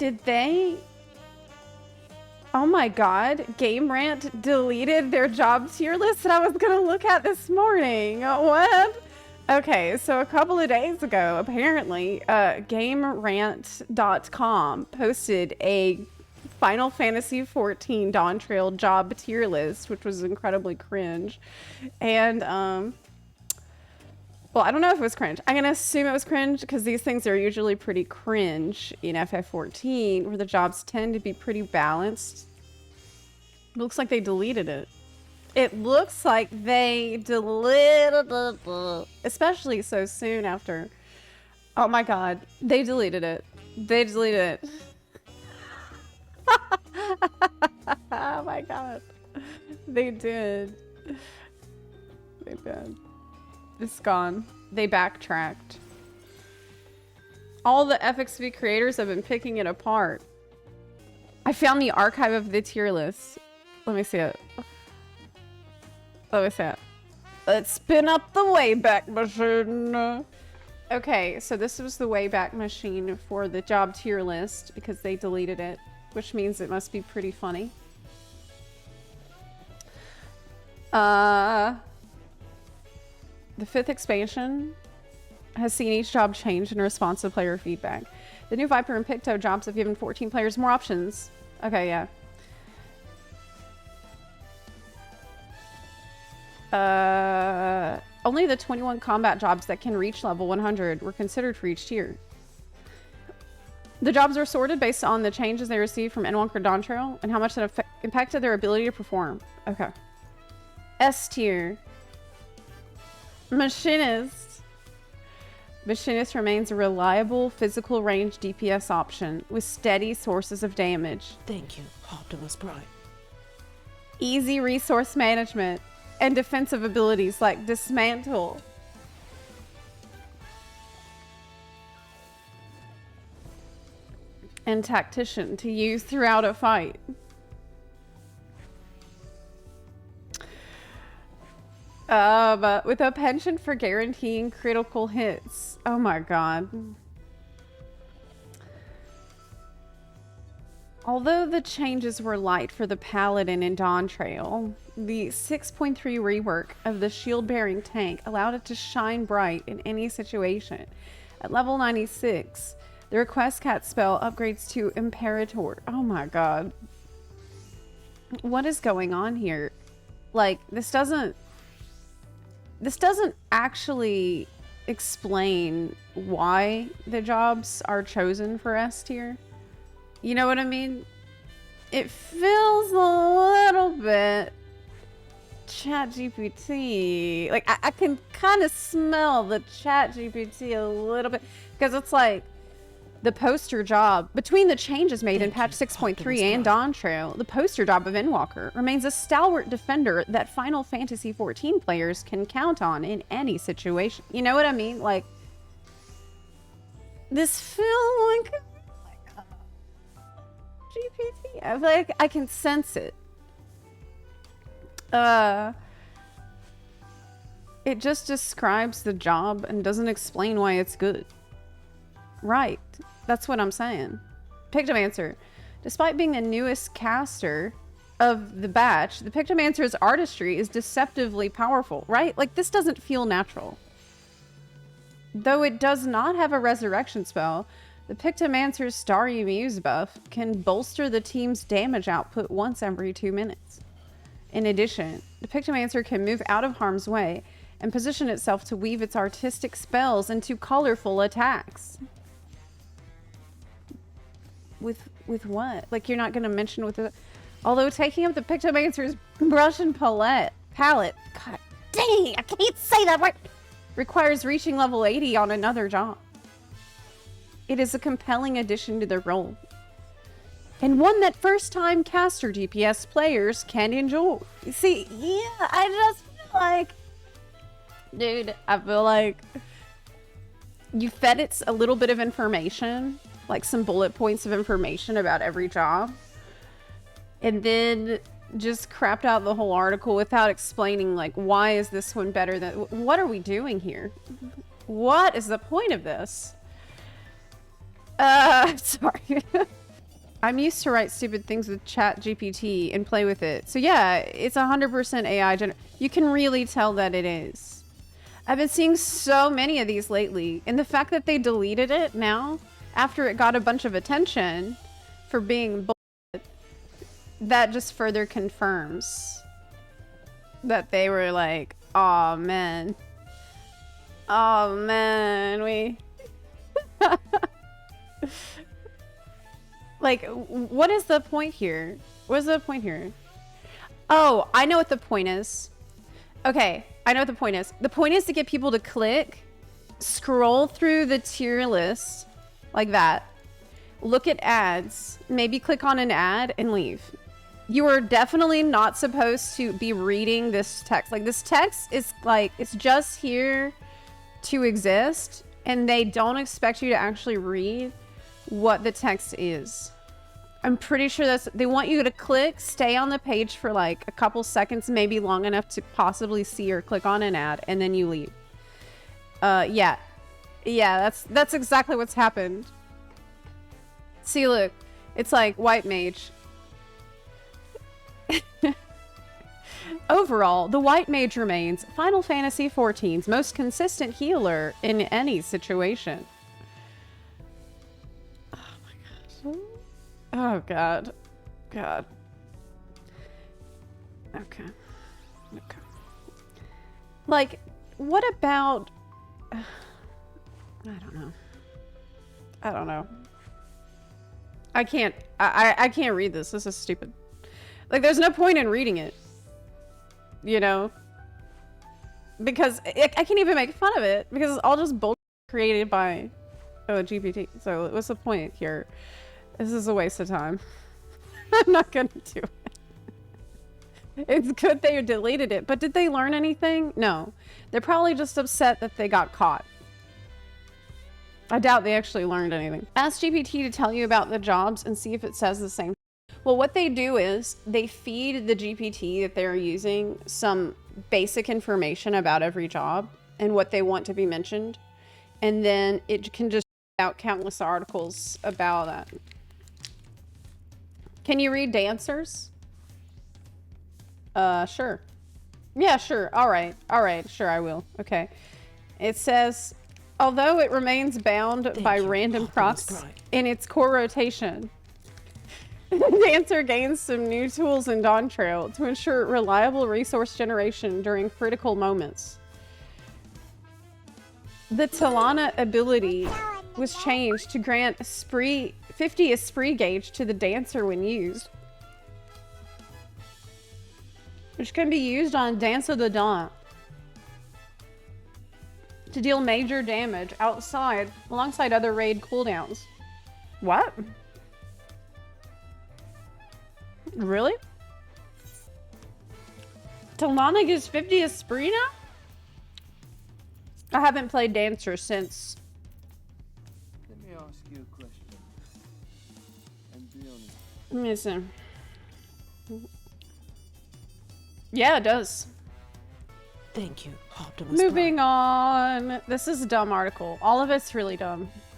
Did they? Oh my god, Game Rant deleted their job tier list that I was gonna look at this morning. What? Okay, so a couple of days ago, apparently, GameRant.com posted a Final Fantasy XIV Dawntrail job tier list, which was incredibly cringe. And, well, I don't know if it was cringe. I'm gonna assume it was cringe because these things are usually pretty cringe in FF14, where the jobs tend to be pretty balanced. It looks like they deleted it. It looks like they deleted it, especially so soon after. Oh my god, they deleted it. They deleted it. Oh my god. They did. They did. It's gone. They backtracked. All the FFXIV creators have been picking it apart. I found the archive of the tier list. Let me see it. Let me see it. Let's spin up the Wayback Machine. Okay, so this was the Wayback Machine for the job tier list because they deleted it, which means it must be pretty funny. The 5th expansion has seen each job change in response to player feedback. The new Viper and Picto jobs have given 14 players more options. Okay, yeah. Only the 21 combat jobs that can reach level 100 were considered for each tier. The jobs are sorted based on the changes they received from Endwalker Dawntrail and how much that impacted their ability to perform. Okay. S tier. Machinist. Machinist remains a reliable physical range DPS option with steady sources of damage. Thank you, Optimus Prime. Easy resource management and defensive abilities like Dismantle. And Tactician to use throughout a fight. But with a penchant for guaranteeing critical hits. Oh my god. Although the changes were light for the Paladin in Dawntrail, the 6.3 rework of the shield-bearing tank allowed it to shine bright in any situation. At level 96, the Request Cat spell upgrades to Imperator. Oh my god. What is going on here? Like, this doesn't actually explain why the jobs are chosen for S tier. You know what I mean? It feels a little bit ChatGPT. Like, I can kind of smell the ChatGPT a little bit. Because it's like, the poster job, between the changes made in patch 6.3 and Dawntrail, the poster job of Endwalker remains a stalwart defender that Final Fantasy XIV players can count on in any situation. You know what I mean? Like, this feels like GPT. I feel like I can sense it. It just describes the job and doesn't explain why it's good. Right. That's what I'm saying. Pictomancer. Despite being the newest caster of the batch, the Pictomancer's artistry is deceptively powerful, right? Like, this doesn't feel natural. Though it does not have a resurrection spell, the Pictomancer's Starry Muse buff can bolster the team's damage output once every 2 minutes. In addition, the Pictomancer can move out of harm's way and position itself to weave its artistic spells into colorful attacks. With what? Like, you're not going to mention with the... Although taking up the Pictomancer's brush and palette, god dang, I can't say that right, requires reaching level 80 on another job. It is a compelling addition to the role. And one that first-time caster DPS players can enjoy. You see, yeah, I just feel like... Dude, I feel like... You fed it a little bit of information, like some bullet points of information about every job, and then just crapped out the whole article without explaining, like, why is this one better than... What are we doing here? What is the point of this? Sorry. I'm used to write stupid things with Chat GPT and play with it. So yeah, it's 100% AI. You can really tell that it is. I've been seeing so many of these lately. And the fact that they deleted it now, after it got a bunch of attention for being bullshit, that just further confirms that they were like, oh man. Oh man, we... Like, what is the point here? What is the point here? Oh, I know what the point is. Okay, I know what the point is. The point is to get people to click, scroll through the tier list like that, look at ads, maybe click on an ad and leave. You are definitely not supposed to be reading this text. Like, this text is like, it's just here to exist, and they don't expect you to actually read what the text is. I'm pretty sure they want you to click, stay on the page for like a couple seconds, maybe long enough to possibly see or click on an ad, and then you leave. Yeah, that's exactly what's happened. See, look, it's like white mage. Overall, the white mage remains Final Fantasy XIV's most consistent healer in any situation. Oh god. God. Okay. Okay. Like, what about... I don't know. I don't know. I can't read this. This is stupid. Like, there's no point in reading it. You know? Because I can't even make fun of it. Because it's all just bullshit created by GPT. So what's the point here? This is a waste of time. I'm not gonna do it. It's good they deleted it, but did they learn anything? No. They're probably just upset that they got caught. I doubt they actually learned anything. Ask GPT to tell you about the jobs and see if it says the same. Well, what they do is they feed the GPT that they're using some basic information about every job and what they want to be mentioned. And then it can just out countless articles about that. Can you read dancers? Sure. Yeah, sure. All right. Sure, I will. Okay. It says, although it remains bound by random procs in its core rotation, the dancer gains some new tools in Dawntrail to ensure reliable resource generation during critical moments. The Talana ability was changed to grant 50 Esprit gauge to the dancer when used, which can be used on Dance of the Dawn to deal major damage alongside other raid cooldowns. What? Really? Talana gives 50 Esprit now? I haven't played Dancer since. Let me ask you a question. And be honest. Listen. Yeah, it does. Thank you, Optimus Moving on. This is a dumb article. All of it's really dumb.